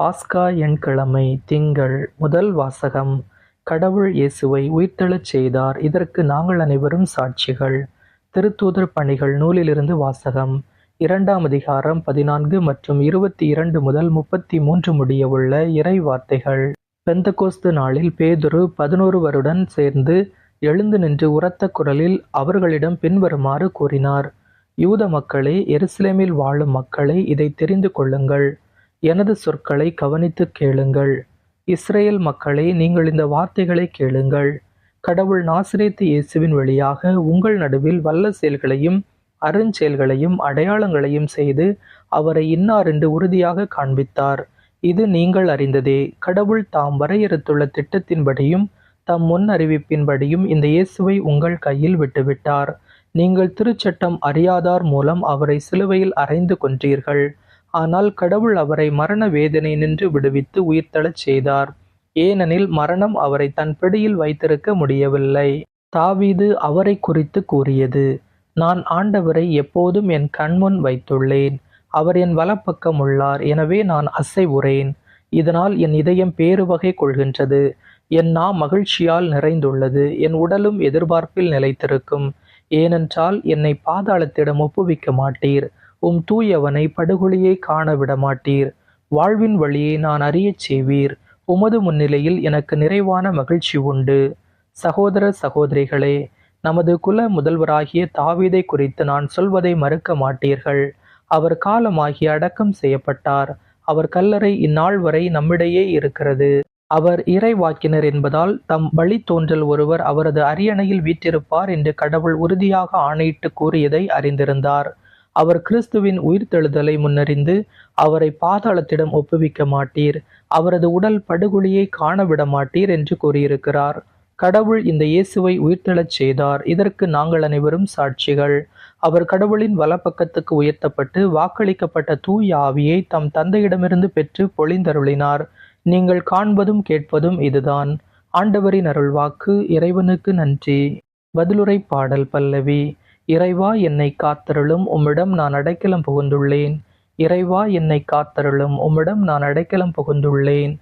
பாஸ்கா எண்கிழமை திங்கள் முதல் வாசகம். கடவுள் இயேசுவை உயிர்த்தெழச் செய்தார். இதற்கு நாங்கள் அனைவரும் சாட்சிகள். திருத்தூதர் பணிகள் நூலிலிருந்து வாசகம். 2ஆம் அதிகாரம் 14 மற்றும் 22 முதல் 33 முடியவுள்ள இறை வார்த்தைகள். பெந்தகோஸ்து நாளில் பேதுரு 11 சேர்ந்து எழுந்து நின்று உரத்த குரலில் அவர்களிடம் பின்வருமாறு கூறினார். யூத மக்களே, எருசலேமில் வாழும் மக்களே, இதை தெரிந்து கொள்ளுங்கள். எனது சொற்களை கவனித்துக் கேளுங்கள். இஸ்ரேல் மக்களே, நீங்கள் இந்த வார்த்தைகளை கேளுங்கள். கடவுள் நாசரேத்து இயேசுவின் வழியாக உங்கள் நடுவில் வல்ல செயல்களையும் அருஞ்செயல்களையும் அடையாளங்களையும் செய்து அவரை இன்னார் என்று உறுதியாக காண்பித்தார். இது நீங்கள் அறிந்ததே. கடவுள் தாம் வரையறுத்துள்ள திட்டத்தின்படியும் தம் முன் அறிவிப்பின்படியும் இந்த இயேசுவை உங்கள் கையில் விட்டுவிட்டார். நீங்கள் திருச்சட்டம் அறியாதார் மூலம் அவரை சிலுவையில் அறைந்து கொன்றீர்கள். ஆனால் கடவுள் அவரை மரண வேதனை நின்று விடுவித்து உயிர்த்தெழச் செய்தார். ஏனெனில் மரணம் அவரை தன் பிடியில் வைத்திருக்க முடியவில்லை. தாவீது அவரை குறித்து கூறியது: நான் ஆண்டவரை எப்போதும் என் கண்முன் வைத்துள்ளேன். அவர் என் வலப்பக்கம் உள்ளார், எனவே நான் அசைவுறேன். இதனால் என் இதயம் பேருவகை கொள்கின்றது. என் நா மகிழ்ச்சியால் நிறைந்துள்ளது. என் உடலும் எதிர்பார்ப்பில் நிலைத்திருக்கும். ஏனென்றால் என்னை பாதாளத்திடம் ஒப்புவிக்க மாட்டீர். உம் தூயவனை படுகொலியை காண விடமாட்டீர். வாழ்வின் வழியை நான் அறியச் செய்வீர். உமது முன்னிலையில் எனக்கு நிறைவான மகிழ்ச்சி உண்டு. சகோதர சகோதரிகளே, நமது குல முதல்வராகிய தாவீதை குறித்து நான் சொல்வதை மறுக்க மாட்டீர்கள். அவர் காலமாகி அடக்கம் செய்யப்பட்டார். அவர் கல்லறை இந்நாள் வரை நம்மிடையே இருக்கிறது. அவர் இறைவாக்கினர் என்பதால் தம் வழித்தோன்றல் ஒருவர் அவரது அரியணையில் வீற்றிருப்பார் என்று கடவுள் உறுதியாக ஆணையிட்டு கூறியதை அறிந்திருந்தார். அவர் கிறிஸ்துவின் உயிர்த்தெழுதலை முன்னறிந்து அவரை பாதாளத்திடம் ஒப்புவிக்க மாட்டீர். அவரது உடல் படுகொலியை காணவிட மாட்டீர் என்று கூறியிருக்கிறார். கடவுள் இந்த இயேசுவை உயிர்த்தெழச் செய்தார். இதற்கு நாங்கள் அனைவரும் சாட்சிகள். அவர் கடவுளின் வலப்பக்கத்துக்கு உயர்த்தப்பட்டு வாக்களிக்கப்பட்ட தூய ஆவியை தம் தந்தையிடமிருந்து பெற்று பொழிந்தருளினார். நீங்கள் காண்பதும் கேட்பதும் இதுதான். ஆண்டவரின் அருள்வாக்கு. இறைவனுக்கு நன்றி. பதிலுரை பாடல் பல்லவி. இறைவா, என்னை காத்தருளும், உம்மிடம் நான் அடைக்கலம் புகுந்துள்ளேன். இறைவா, என்னை காத்தருளும், உம்மிடம் நான் அடைக்கலம் புகுந்துள்ளேன்.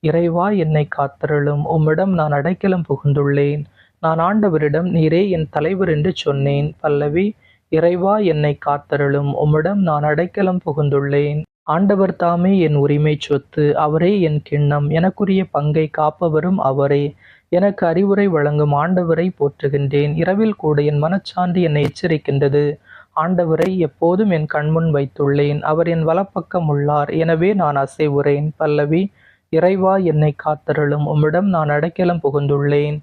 இறைவா, என்னை காத்தருளும், உம்மிடம் நான் அடைக்கலம் புகுந்துள்ளேன். நான் ஆண்டவரிடம் நீரே என் தலைவர் என்று சொன்னேன். பல்லவி. இறைவா, என்னை காத்தருளும், உம்மிடம் நான் அடைக்கலம் புகுந்துள்ளேன். ஆண்டவர் தாமே என் உரிமை சொத்து. அவரே என் கிண்ணம். எனக்குரிய பங்கை காப்பவரும் அவரே. எனக்கு அறிவுரை வழங்கும் ஆண்டவரை போற்றுகின்றேன். இரவில் கூட என் மனச்சான்று என்னை எச்சரிக்கின்றது. ஆண்டவரை எப்போதும் என் கண்முன் வைத்துள்ளேன். அவர் என் வலப்பக்கம் உள்ளார், எனவே நான் அசைவுறேன். பல்லவி. இறைவா, என்னை காத்தருளும், உம்மிடம் நான் அடைக்கலம் புகுந்துள்ளேன்.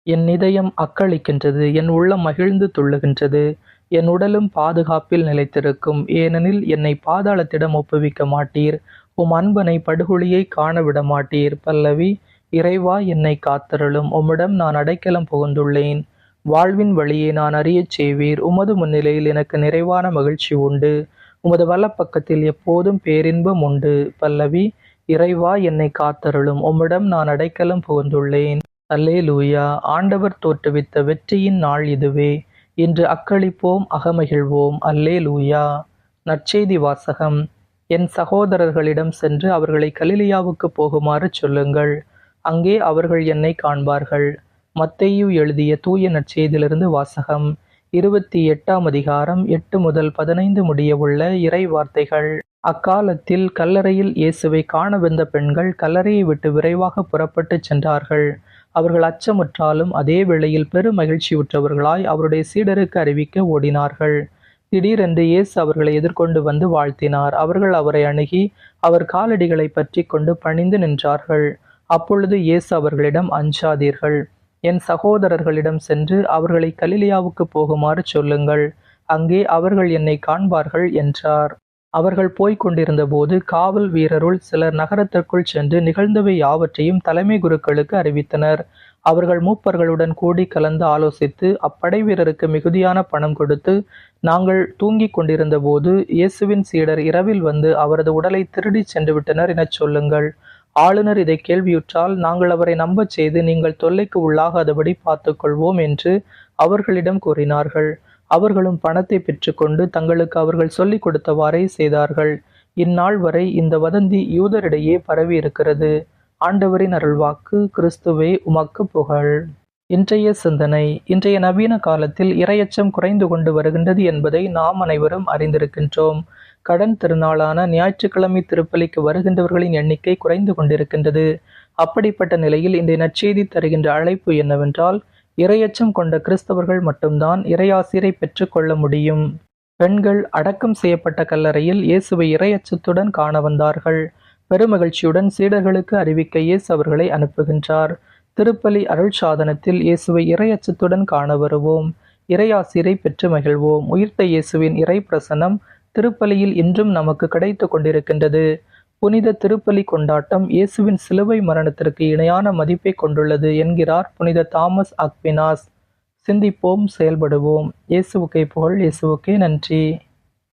என் இதயம் அக்களிக்கின்றது, என் உள்ளம் மகிழ்ந்து துள்ளுகின்றது. என் உடலும் பாதுகாப்பில் நிலைத்திருக்கும். ஏனெனில் என்னை பாதாளத்திடம் ஒப்புவிக்க மாட்டீர். உம் அன்பனை படுகொலியை காண விட மாட்டீர். பல்லவி. இறைவா, என்னை காத்தருளும், உம்மிடம் நான் அடைக்கலம் புகுந்துள்ளேன். வாழ்வின் வழியை நான் அறியச் செய்வீர். உமது முன்னிலையில் எனக்கு நிறைவான மகிழ்ச்சி உண்டு. உமது வலப்பக்கத்தில் எப்போதும் பேரின்பம் உண்டு. பல்லவி. இறைவா, என்னை காத்தருளும், உம்மிடம் நான் அடைக்கலம் புகுந்துள்ளேன். அல்லேலூயா. ஆண்டவர் தோற்றுவித்த வெற்றியின் நாள் இதுவே. இன்று அக்களிப்போம், அகமகிழ்வோம். அல்லேலூயா. நற்செய்தி வாசகம். என் சகோதரர்களிடம் சென்று அவர்களை கலிலியாவுக்கு போகுமாறு சொல்லுங்கள். அங்கே அவர்கள் என்னை காண்பார்கள். மத்தேயு எழுதிய தூய நற்செய்தியிலிருந்து வாசகம். 28ஆம் அதிகாரம் 8 முதல் 15 முடியவுள்ள இறை வார்த்தைகள். அக்காலத்தில் கல்லறையில் இயேசுவை காண வந்த பெண்கள் கல்லறையை விட்டு விரைவாக புறப்பட்டு சென்றார்கள். அவர்கள் அச்சமுற்றாலும் அதே வேளையில் பெரும் மகிழ்ச்சியுற்றவர்களாய் அவருடைய சீடருக்கு அறிவிக்க ஓடினார்கள். திடீரென்று இயேசு அவர்களை எதிர்கொண்டு வந்து வாழ்த்தினார். அவர்கள் அவரை அணுகி அவர் காலடிகளை பற்றி கொண்டு பணிந்து நின்றார்கள். அப்பொழுது இயேசு அவர்களிடம், அஞ்சாதீர்கள். என் சகோதரர்களிடம் சென்று அவர்களை கலிலியாவுக்கு போகுமாறு சொல்லுங்கள். அங்கே அவர்கள் என்னை காண்பார்கள் என்றார். அவர்கள் போய்க் கொண்டிருந்த போது காவல் வீரருள் சிலர் நகரத்திற்குள் சென்று நிகழ்ந்தவை யாவற்றையும் தலைமை குருக்களுக்கு அறிவித்தனர். அவர்கள் மூப்பர்களுடன் கூடி கலந்து ஆலோசித்து அப்படை வீரருக்கு மிகுதியான பணம் கொடுத்து, நாங்கள் தூங்கிக் கொண்டிருந்த போது இயேசுவின் சீடர் இரவில் வந்து அவரது உடலை திருடி சென்று விட்டனர் எனச் சொல்லுங்கள். ஆளுநர் இதை கேள்வியுற்றால் நாங்கள் அவரை நம்பச் செய்து நீங்கள் தொல்லைக்கு உள்ளாகாதபடி பார்த்துக்கொள்வோம் என்று அவர்களிடம் கூறினார்கள். அவர்களும் பணத்தை பெற்றுக்கொண்டு தங்களுக்கு அவர்கள் சொல்லிக் கொடுத்தவாறே செய்தார்கள். இந்நாள் வரை இந்த வதந்தி யூதரிடையே பரவி இருக்கிறது. ஆண்டவரின் அருள்வாக்கு. கிறிஸ்துவே உமக்கு புகழ். இன்றைய சிந்தனை. இன்றைய நவீன காலத்தில் இறையச்சம் குறைந்து கொண்டு வருகின்றது என்பதை நாம் அனைவரும் அறிந்திருக்கின்றோம். கடன் திருநாளான ஞாயிற்றுக்கிழமை திருப்பலிக்கு வருகின்றவர்களின் எண்ணிக்கை குறைந்து கொண்டிருக்கின்றது. அப்படிப்பட்ட நிலையில் இன்றைய நற்செய்தி தருகின்ற அழைப்பு என்னவென்றால், இறையச்சம் கொண்ட கிறிஸ்தவர்கள் மட்டும்தான் இறையாசிரை பெற்றுக்கொள்ள முடியும். பெண்கள் அடக்கம் செய்யப்பட்ட கல்லறையில் இயேசுவை இறையச்சத்துடன் காண வந்தார்கள். பெருமகிழ்ச்சியுடன் சீடர்களுக்கு அறிவிக்க இயேசு அவர்களை அனுப்புகின்றார். திருப்பலி அருள் சாதனத்தில் இயேசுவை இறையச்சத்துடன் காண வருவோம். இறையாசிரை பெற்று மகிழ்வோம். உயிர்த்த இயேசுவின் இறை பிரசன்னம் திருப்பலியில் இன்றும் நமக்கு கிடைத்து கொண்டிருக்கின்றது. புனித திருப்பலி கொண்டாட்டம் இயேசுவின் சிலுவை மரணத்திற்கு இணையான மதிப்பை கொண்டுள்ளது என்கிறார் புனித தாமஸ் அக்வினாஸ். சிந்திப்போம், செயல்படுவோம். இயேசுவுக்கே புகழ். இயேசுவுக்கே நன்றி.